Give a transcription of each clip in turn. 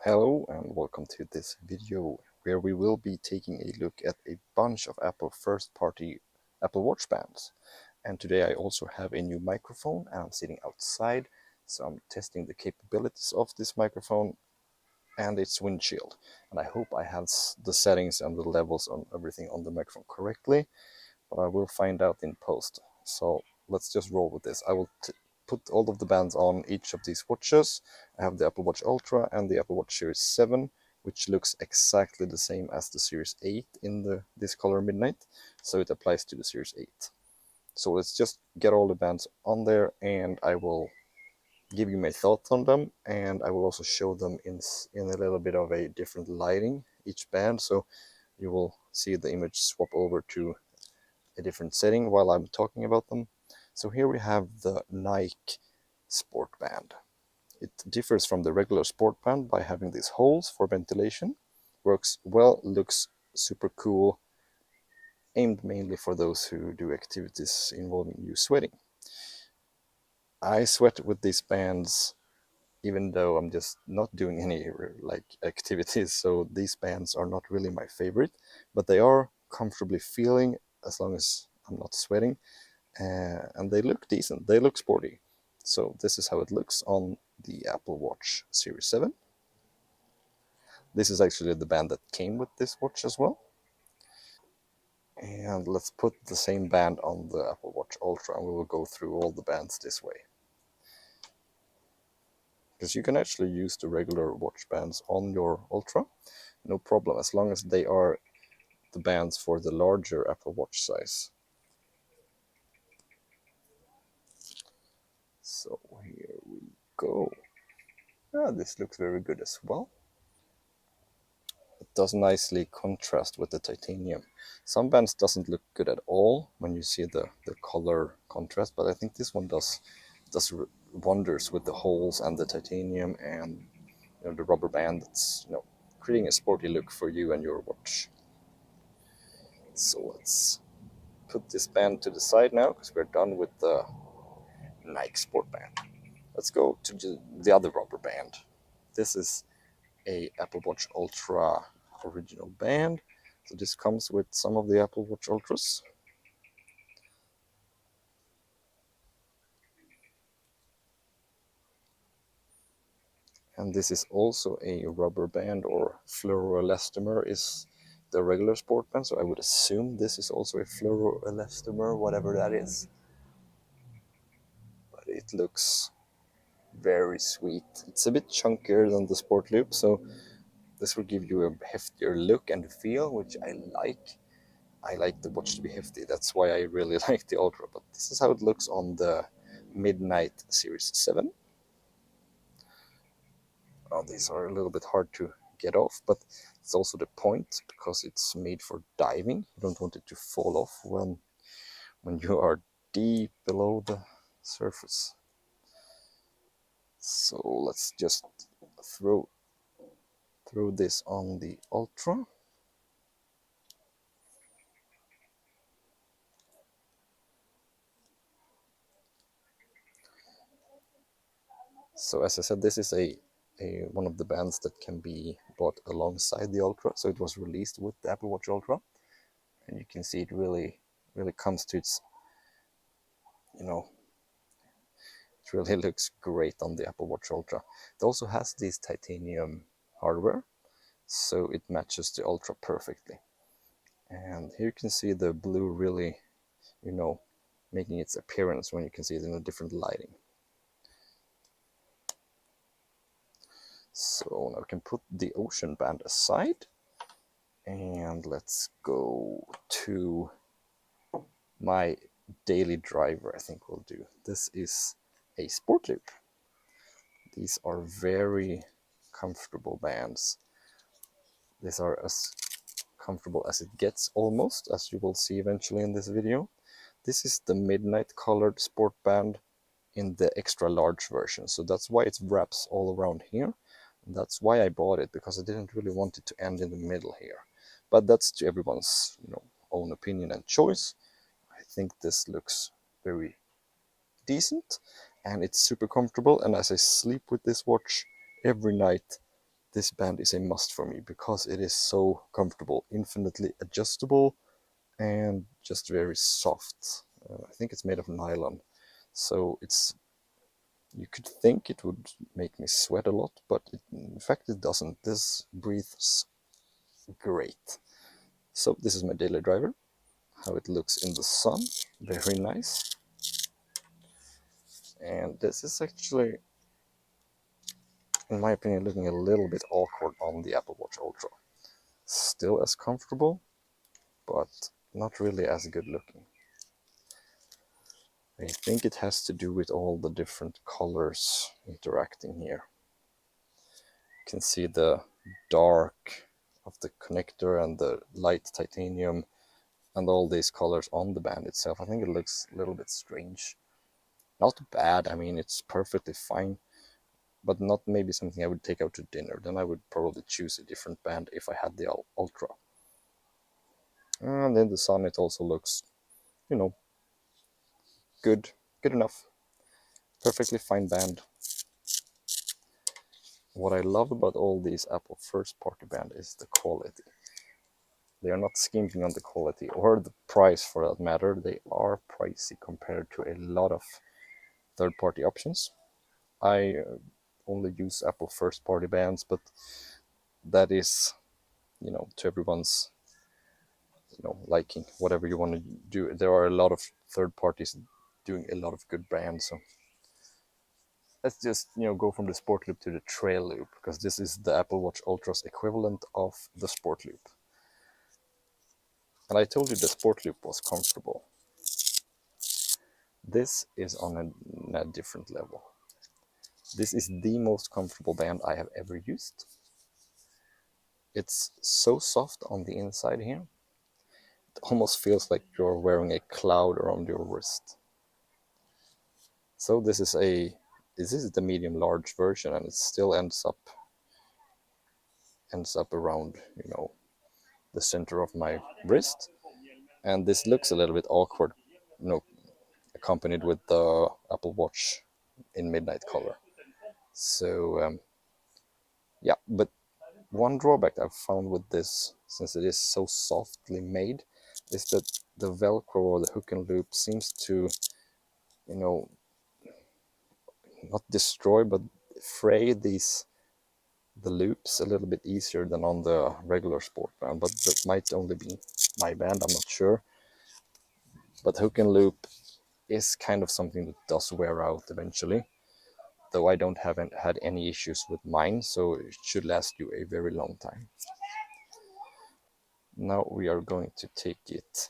Hello and welcome to this video where we will be taking a look at a bunch of Apple first-party Apple Watch bands. And today I also have a new microphone and I'm sitting outside, so I'm testing the capabilities of this microphone and its windshield. And I hope I have the settings and the levels on everything on the microphone correctly, but I will find out in post. So let's just roll with this. I will put all of the bands on each of these watches. I have the Apple Watch Ultra and the Apple Watch Series 7, which looks exactly the same as the Series 8 in this color midnight, so it applies to the Series 8. So let's just get all the bands on there and I will give you my thoughts on them, and I will also show them in a little bit of a different lighting, each band, so you will see the image swap over to a different setting while I'm talking about them. So here we have the Nike Sport Band. It differs from the regular sport band by having these holes for ventilation. Works well, looks super cool, aimed mainly for those who do activities involving you sweating. I sweat with these bands even though I'm just not doing any like activities, so these bands are not really my favorite, but they are comfortably feeling as long as I'm not sweating. And they look decent, they look sporty. So this is how it looks on the Apple Watch Series 7. This is actually the band that came with this watch as well. And let's put the same band on the Apple Watch Ultra and we will go through all the bands this way. Because you can actually use the regular watch bands on your Ultra, no problem, as long as they are the bands for the larger Apple Watch size. So here we go. This looks very good as well. It does nicely contrast with the titanium. Some bands doesn't look good at all when you see the color contrast, but I think this one does wonders with the holes and the titanium and the rubber band. That's creating a sporty look for you and your watch. So let's put this band to the side now because we're done with the Nike Sport Band. Let's go to the other rubber band. This is a Apple Watch Ultra original band. So this comes with some of the Apple Watch Ultras. And this is also a rubber band, or fluoroelastomer is the regular sport band. So I would assume this is also a fluoroelastomer, whatever that is. But it looks very sweet. It's a bit chunkier than the Sport Loop, so this will give you a heftier look and feel, which I like. I like the watch to be hefty, that's why I really like the Ultra, but this is how it looks on the Midnight Series 7. Oh, these are a little bit hard to get off, but it's also the point, because it's made for diving. You don't want it to fall off when you are deep below the surface. So let's just throw this on the Ultra. So as I said, this is a one of the bands that can be bought alongside the Ultra. So it was released with the Apple Watch Ultra, and you can see it really comes to its, it really looks great on the Apple Watch Ultra. It also has this titanium hardware, so it matches the Ultra perfectly. And here you can see the blue really, making its appearance when you can see it in a different lighting. So now we can put the Ocean Band aside, and let's go to my daily driver. I think we'll do. This is a Sport Loop. These are very comfortable bands. These are as comfortable as it gets, almost, as you will see eventually in this video. This is the midnight colored sport band in the extra large version, so that's why it wraps all around here. And that's why I bought it, because I didn't really want it to end in the middle here. But that's to everyone's own opinion and choice. I think this looks very decent and it's super comfortable, and as I sleep with this watch every night, this band is a must for me because it is so comfortable, infinitely adjustable, and just very soft. I think it's made of nylon, so you could think it would make me sweat a lot, but in fact it doesn't. This breathes great. So this is my daily driver, how it looks in the sun, very nice. And this is actually, in my opinion, looking a little bit awkward on the Apple Watch Ultra. Still as comfortable, but not really as good looking. I think it has to do with all the different colors interacting here. You can see the dark of the connector and the light titanium and all these colors on the band itself. I think it looks a little bit strange. Not bad, I mean, it's perfectly fine, but not maybe something I would take out to dinner. Then I would probably choose a different band if I had the Ultra. And in the sun it also looks, you know, good enough. Perfectly fine band. What I love about all these Apple first party band is the quality. They are not skimping on the quality or the price for that matter. They are pricey compared to a lot of third party options. I only use Apple first party bands, but that is, to everyone's, liking, whatever you want to do. There are a lot of third parties doing a lot of good bands, so let's just go from the Sport Loop to the Trail Loop, because this is the Apple Watch Ultra's equivalent of the Sport Loop. And I told you the Sport Loop was comfortable. This is on a different level. This is the most comfortable band I have ever used. It's so soft on the inside here. It almost feels like you're wearing a cloud around your wrist. So this is the medium large version, and it still ends up around, the center of my wrist. And this looks a little bit awkward, accompanied with the Apple Watch in midnight color. So yeah, but one drawback I've found with this, since it is so softly made, is that the Velcro or the hook and loop seems to, not destroy, but fray the loops a little bit easier than on the regular sport band. But that might only be my band, I'm not sure. But hook and loop is kind of something that does wear out eventually, though I don't haven't had any issues with mine, so it should last you a very long time. Now we are going to take it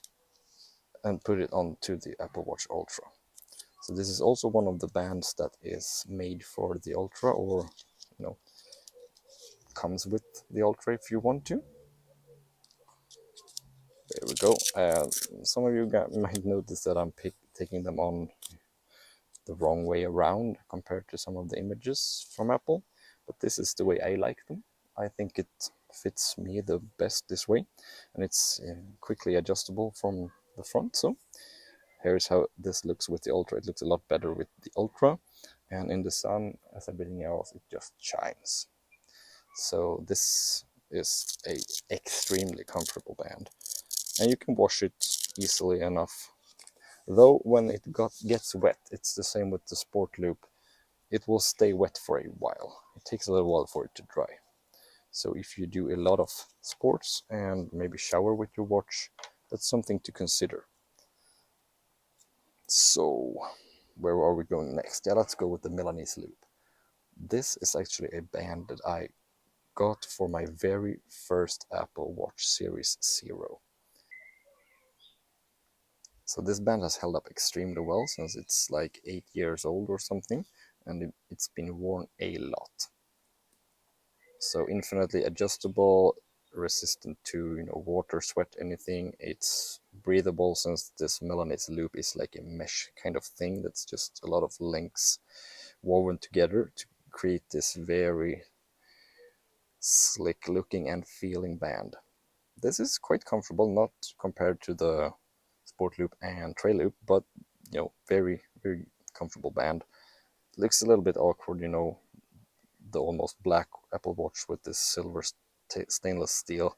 and put it onto the Apple Watch Ultra. So this is also one of the bands that is made for the Ultra, or comes with the Ultra if you want to. There we go. Some of you might notice that I'm taking them on the wrong way around compared to some of the images from Apple, but this is the way I like them. I think it fits me the best this way, and it's quickly adjustable from the front. So here's how this looks with the Ultra. It looks a lot better with the Ultra, and in the sun, as everything else, it just shines. So this is a extremely comfortable band, and you can wash it easily enough. Though when it gets wet, it's the same with the Sport Loop. It will stay wet for a while. It takes a little while for it to dry. So if you do a lot of sports and maybe shower with your watch, that's something to consider. So where are we going next? Yeah, let's go with the Milanese Loop. This is actually a band that I got for my very first Apple Watch Series 0. So this band has held up extremely well since it's like 8 years old or something, and it's been worn a lot. So infinitely adjustable, resistant to water, sweat, anything. It's breathable since this Milanese Loop is like a mesh kind of thing that's just a lot of links woven together to create this very slick looking and feeling band. This is quite comfortable, not compared to the Sport Loop and Trail Loop, but very, very comfortable band. Looks a little bit awkward, the almost black Apple Watch with this silver stainless steel.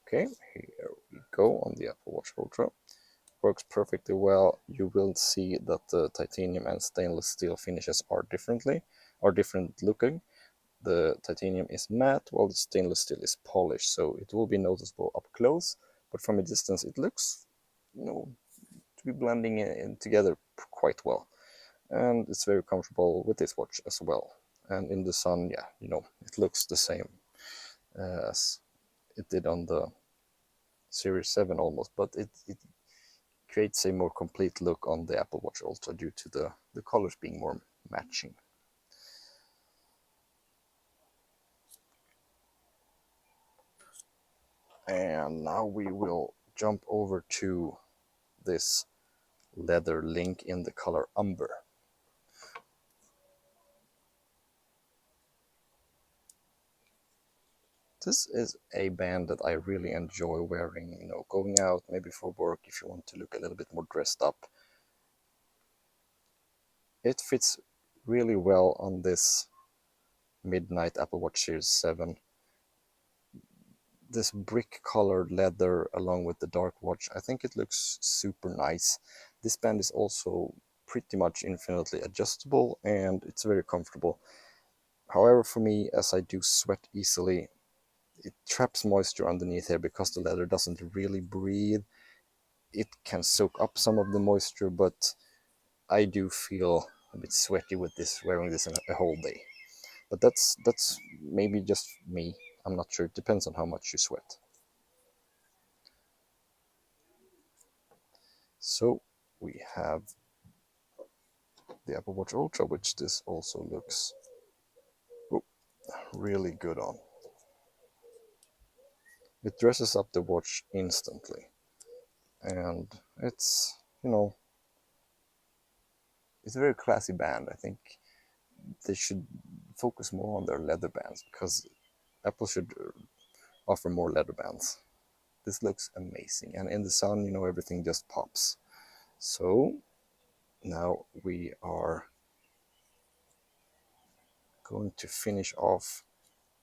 Okay, here we go on the Apple Watch Ultra. Works perfectly well. You will see that the titanium and stainless steel finishes are different looking. The titanium is matte while the stainless steel is polished, so it will be noticeable up close, but from a distance it looks, to be blending in together quite well. And it's very comfortable with this watch as well. And in the sun, yeah, it looks the same as it did on the Series 7 almost, but it creates a more complete look on the Apple Watch Ultra due to the colors being more matching. And now we will jump over to this leather link in the color umber. This is a band that I really enjoy wearing, going out, maybe for work if you want to look a little bit more dressed up. It fits really well on this midnight Apple Watch Series 7. This brick colored leather along with the dark watch, I think it looks super nice. This band is also pretty much infinitely adjustable and it's very comfortable. However, for me, as I do sweat easily, it traps moisture underneath here because the leather doesn't really breathe. It can soak up some of the moisture, but I do feel a bit sweaty with this, wearing this a whole day. But that's maybe just me. I'm not sure. It depends on how much you sweat. So we have the Apple Watch Ultra, which this also looks really good on. It dresses up the watch instantly, and it's it's a very classy band. I think they should focus more on their leather bands because Apple should offer more leather bands. This looks amazing, and in the sun, everything just pops. So now we are going to finish off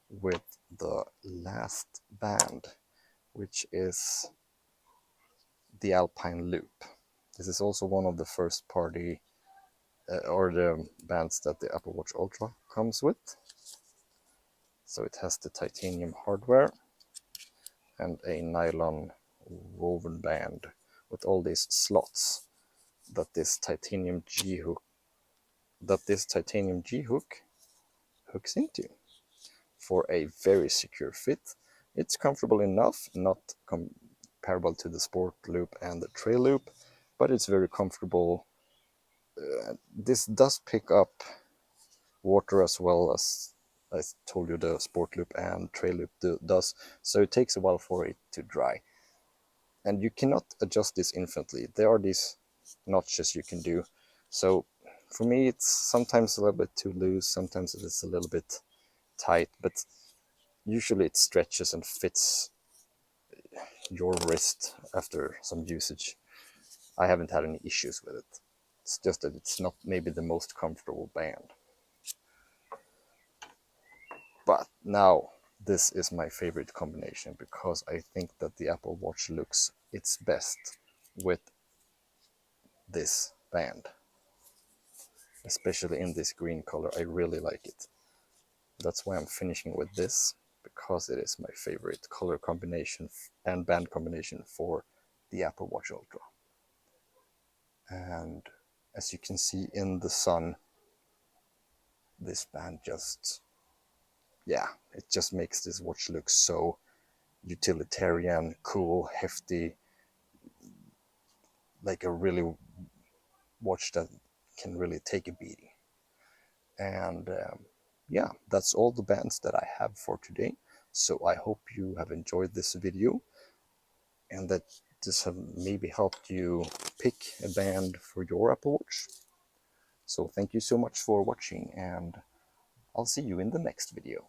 with the last band, which is the Alpine Loop. This is also one of the first party or the bands that the Apple Watch Ultra comes with. So it has the titanium hardware and a nylon woven band with all these slots that this titanium G hook hooks into for a very secure fit. It's comfortable enough, not comparable to the Sport Loop and the Trail Loop, but it's very comfortable. This does pick up water as well as I told you the Sport Loop and Trail Loop does, so it takes a while for it to dry. And you cannot adjust this infinitely. There are these notches you can do. So for me, it's sometimes a little bit too loose, sometimes it's a little bit tight, but usually it stretches and fits your wrist after some usage. I haven't had any issues with it. It's just that it's not maybe the most comfortable band. But now this is my favorite combination because I think that the Apple Watch looks its best with this band. Especially in this green color, I really like it. That's why I'm finishing with this, because it is my favorite color combination and band combination for the Apple Watch Ultra. And as you can see in the sun, this band just, it just makes this watch look so utilitarian, cool, hefty, like a really watch that can really take a beating. And that's all the bands that I have for today. So I hope you have enjoyed this video and that this have maybe helped you pick a band for your Apple Watch. So thank you so much for watching, and I'll see you in the next video.